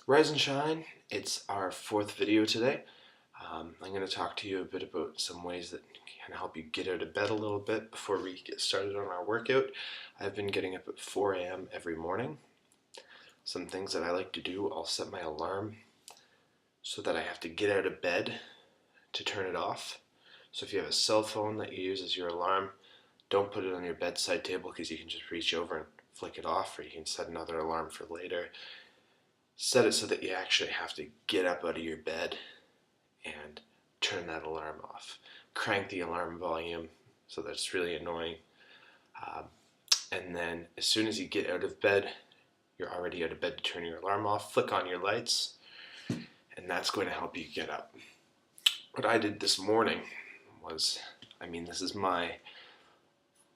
Rise and shine, it's our fourth video today. I'm going to talk to you a bit about some ways that can help you get out of bed a little bit before we get started on our workout. I've been getting up at 4 a.m. every morning. Some things that I like to do, I'll set my alarm so that I have to get out of bed to turn it off. So if you have a cell phone that you use as your alarm, don't put it on your bedside table because you can just reach over and flick it off, or you can set another alarm for later. Set it so that you actually have to get up out of your bed and turn that alarm off. Crank the alarm volume so that it's really annoying. And then as soon as you get out of bed, you're already out of bed to turn your alarm off. Flick on your lights, and that's going to help you get up. What I did this morning was, this is my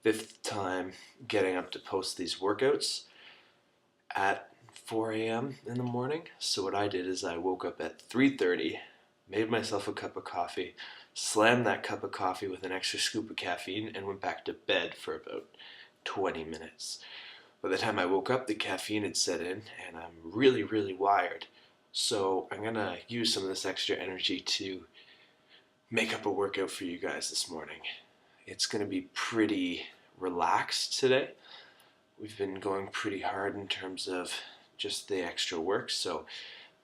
5th time getting up to post these workouts at 4 a.m. in the morning. So what I did is I woke up at 3:30, made myself a cup of coffee, slammed that cup of coffee with an extra scoop of caffeine, and went back to bed for about 20 minutes. By the time I woke up, the caffeine had set in, and I'm really, really wired. So I'm going to use some of this extra energy to make up a workout for you guys this morning. It's going to be pretty relaxed today. We've been going pretty hard in terms of just the extra work, so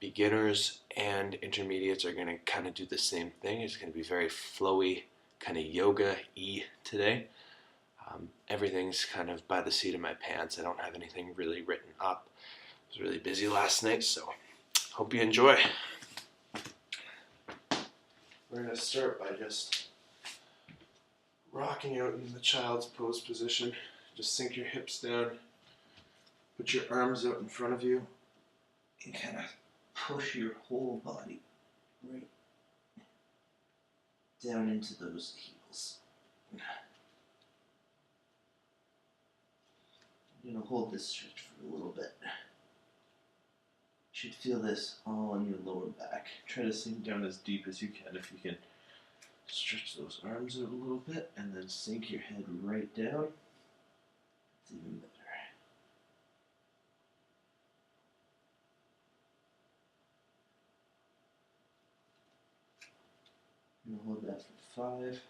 beginners and intermediates are going to kind of do the same thing. It's going to be very flowy, kind of yoga-y today. Everything's kind of by the seat of my pants. I don't have anything really written up. I was really busy last night, so hope you enjoy. We're going to start by just rocking out in the child's pose position. Just sink your hips down, put your arms out in front of you, and kind of push your whole body right down into those heels. I'm going to hold this stretch for a little bit. You should feel this all on your lower back. Try to sink down as deep as you can. If you can stretch those arms out a little bit and then sink your head right down, it's even better. I'm going to hold that for 5,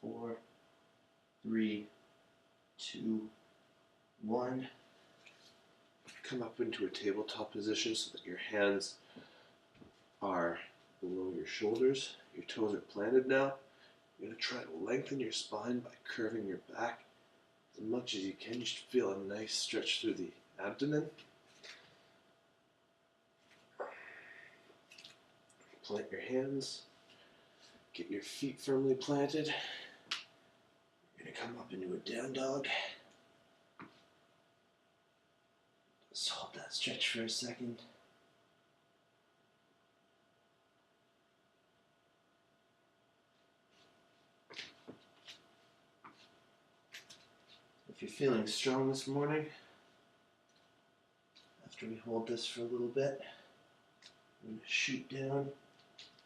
4, 3, 2, 1. Come up into a tabletop position so that your hands are below your shoulders. Your toes are planted now. You're going to try to lengthen your spine by curving your back as much as you can. You should feel a nice stretch through the abdomen. Plant your hands. Get your feet firmly planted. You're going to come up into a down dog. Just hold that stretch for a second. If you're feeling strong this morning, after we hold this for a little bit, I'm going to shoot down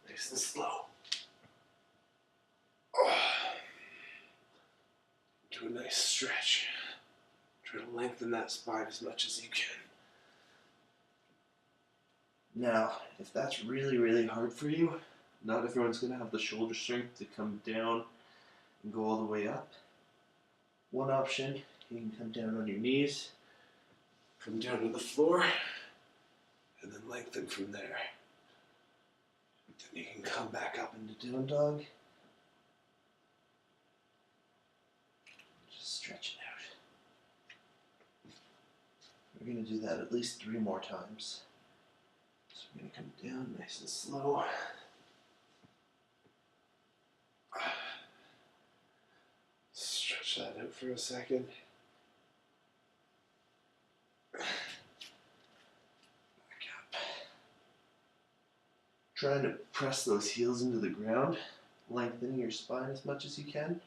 nice and slow. Do a nice stretch. Try to lengthen that spine as much as you can. Now, if that's really, really hard for you, not everyone's going to have the shoulder strength to come down and go all the way up. One option, you can come down on your knees, come down to the floor, and then lengthen from there. Then you can come back up into down dog. Just stretch it out. We're going to do that at least 3 more times. So we're going to come down nice and slow. Stretch that out for a second. Back up. Trying to press those heels into the ground, lengthening your spine as much as you can.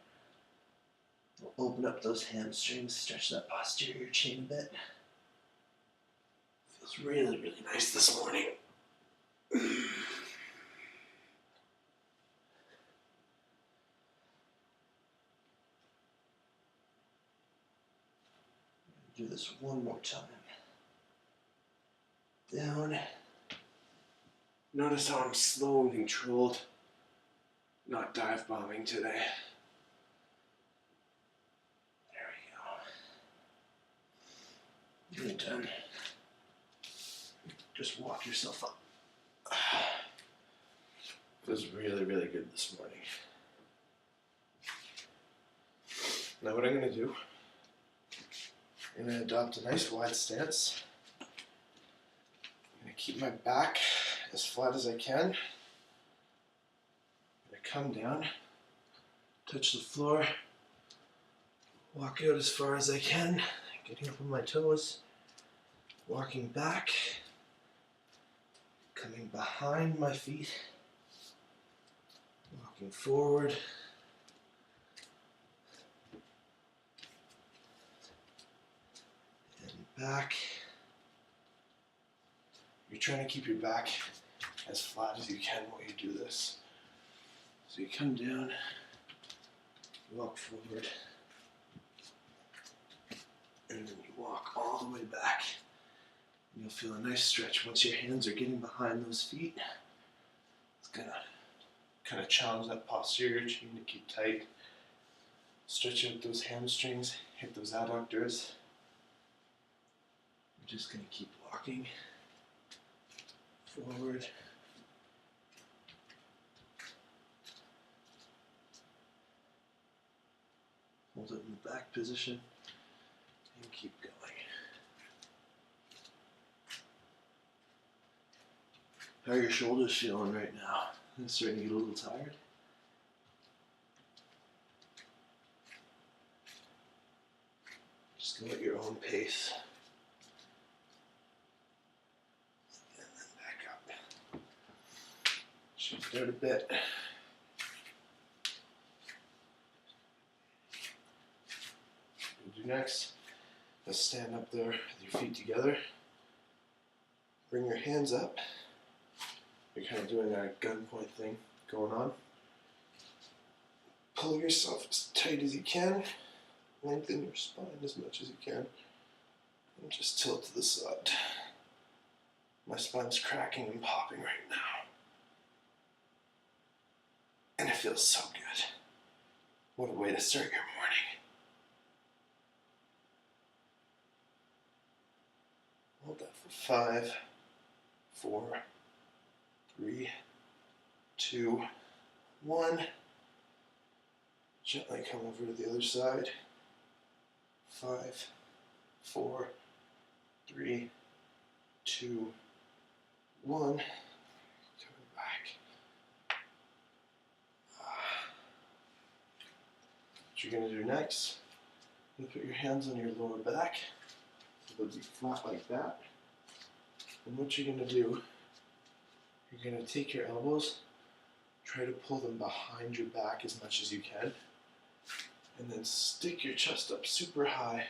Open up those hamstrings, stretch that posterior chain a bit. Feels really, really nice this morning. Do this one more time. Down, Notice how I'm slow and controlled, not dive bombing today. There we go. You're done. Just walk yourself up. Feels really, really good this morning. Now what I'm going to do, I'm going to adopt a nice wide stance. I'm going to keep my back as flat as I can. I'm going to come down, touch the floor, walk out as far as I can, getting up on my toes, walking back, coming behind my feet, walking forward, and back. You're trying to keep your back as flat as you can while you do this. So you come down, walk forward, and then you walk all the way back. You'll feel a nice stretch once your hands are getting behind those feet. It's gonna kind of challenge that posterior chain to keep tight. Stretch out those hamstrings, hit those adductors. I'm just gonna keep walking forward. Hold it in the back position and keep going. How are your shoulders feeling right now? They're starting to get a little tired. Just go at your own pace. And then back up. Shift out a bit. What we'll do next is stand up there with your feet together. Bring your hands up. You're kind of doing that gunpoint thing going on. Pull yourself as tight as you can. Lengthen your spine as much as you can. And just tilt to the side. My spine's cracking and popping right now. And it feels so good. What a way to start your morning. Hold that for 5, 4, 3, 2, 1. Gently come over to the other side. 5, 4, 3, 2, 1. Coming back. What you're going to do next, you put your hands on your lower back. They'll be flat like that. And what you're going to do, you're going to take your elbows, try to pull them behind your back as much as you can, and then stick your chest up super high,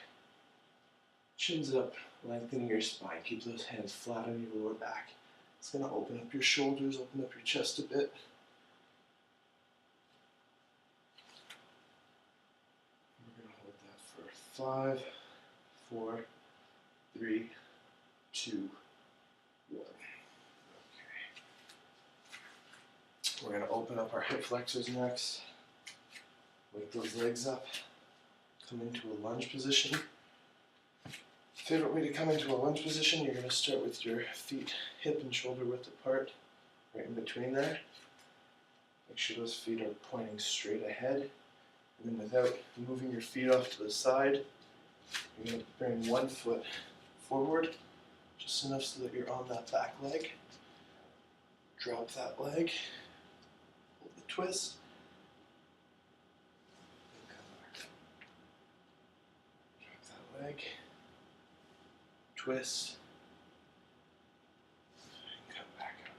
chins up, lengthening your spine. Keep those hands flat on your lower back. It's going to open up your shoulders, open up your chest a bit. We're going to hold that for 5, 4, 3, 2, 1. We're going to open up our hip flexors next. Wake those legs up. Come into a lunge position. Favorite way to come into a lunge position, you're going to start with your feet hip and shoulder width apart, right in between there. Make sure those feet are pointing straight ahead. And then without moving your feet off to the side, you're going to bring one foot forward, just enough so that you're on that back leg. Drop that leg. Twist, and come back. Drop that leg, twist, and come back up.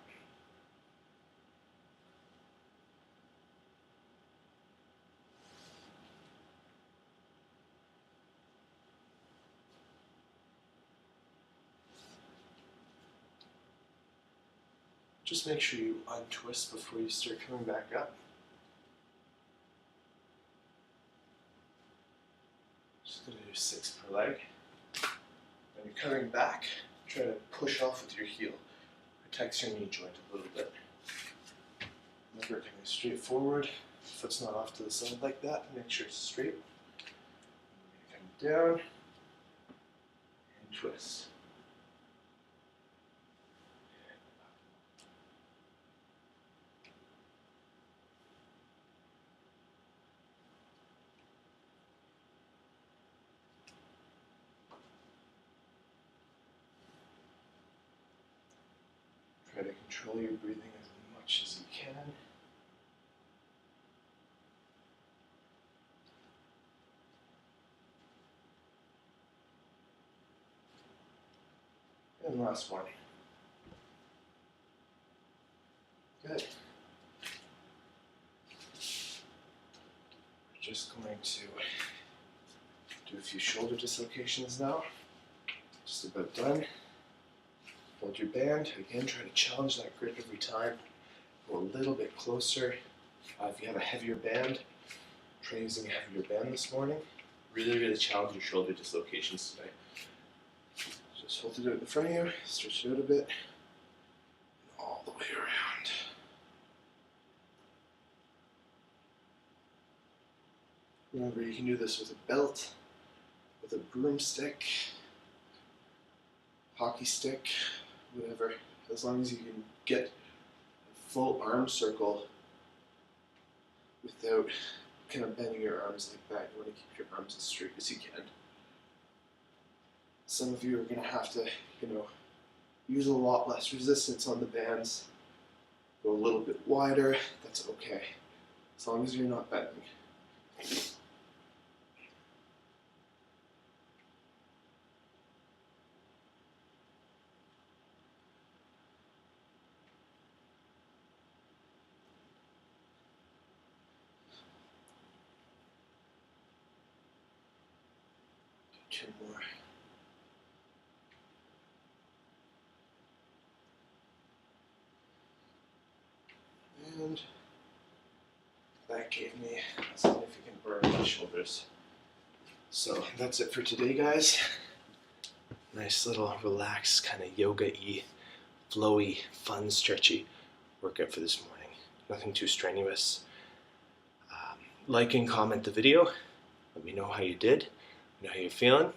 Just make sure you untwist before you start coming back up. Just going to do 6 per leg. When you're coming back, try to push off with your heel. protects your knee joint a little bit. Remember, coming straight forward, foot's not off to the side like that. Make sure it's straight. Come down and twist. Try to control your breathing as much as you can. And last one. Good. We're just going to do a few shoulder dislocations now. Just about done. Hold your band. Again, try to challenge that grip every time. Go a little bit closer. If you have a heavier band, try using a heavier band this morning. Really challenge your shoulder dislocations today. Just hold it out in front of you, stretch it out a bit, and all the way around. Remember, you can do this with a belt, with a broomstick, hockey stick, whatever, as long as you can get a full arm circle without kind of bending your arms like that. You want to keep your arms as straight as you can. Some of you are going to have to, use a lot less resistance on the bands. Go a little bit wider, that's okay, as long as you're not bending. Two more. And that gave me a significant burn on my shoulders. So that's it for today, guys. Nice little relaxed, kind of yoga-y, flowy, fun, stretchy workout for this morning. Nothing too strenuous. Like and comment the video. Let me know how you did. Let me know how you're feeling.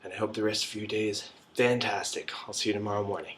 And I hope the rest of your day is fantastic. I'll see you tomorrow morning.